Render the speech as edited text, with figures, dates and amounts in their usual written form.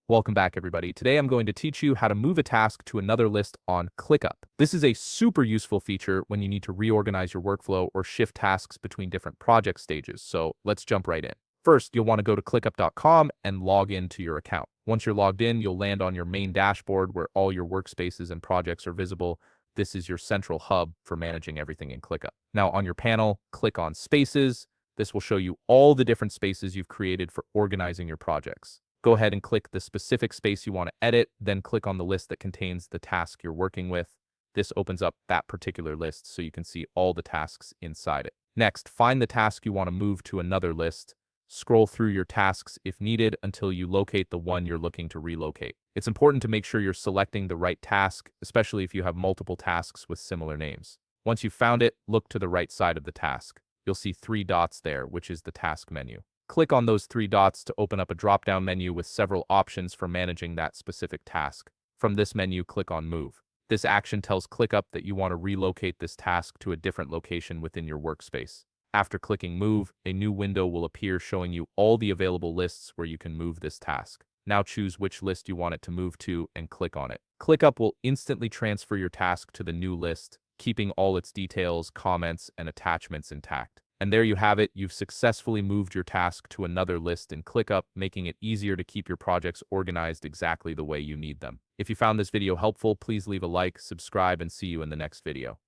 Welcome back, everybody. Today I'm going to teach you how to move a task to another list on ClickUp. This is a super useful feature when you need to reorganize your workflow or shift tasks between different project stages. So let's jump right in. First, you'll want to go to clickup.com and log into your account. Once you're logged in, you'll land on your main dashboard where all your workspaces and projects are visible. This is your central hub for managing everything in ClickUp. Now on your panel, click on Spaces. This will show you all the different spaces you've created for organizing your projects. Go ahead and click the specific space you want to edit, then click on the list that contains the task you're working with. This opens up that particular list so you can see all the tasks inside it. Next, find the task you want to move to another list. Scroll through your tasks if needed until you locate the one you're looking to relocate. It's important to make sure you're selecting the right task, especially if you have multiple tasks with similar names. Once you've found it, look to the right side of the task. You'll see 3 dots there, which is the task menu. Click on those 3 dots to open up a drop-down menu with several options for managing that specific task. From this menu, click on Move. This action tells ClickUp that you want to relocate this task to a different location within your workspace. After clicking Move, a new window will appear showing you all the available lists where you can move this task. Now choose which list you want it to move to and click on it. ClickUp will instantly transfer your task to the new list, keeping all its details, comments, and attachments intact. And there you have it. You've successfully moved your task to another list in ClickUp, making it easier to keep your projects organized exactly the way you need them. If you found this video helpful, please leave a like, subscribe, and see you in the next video.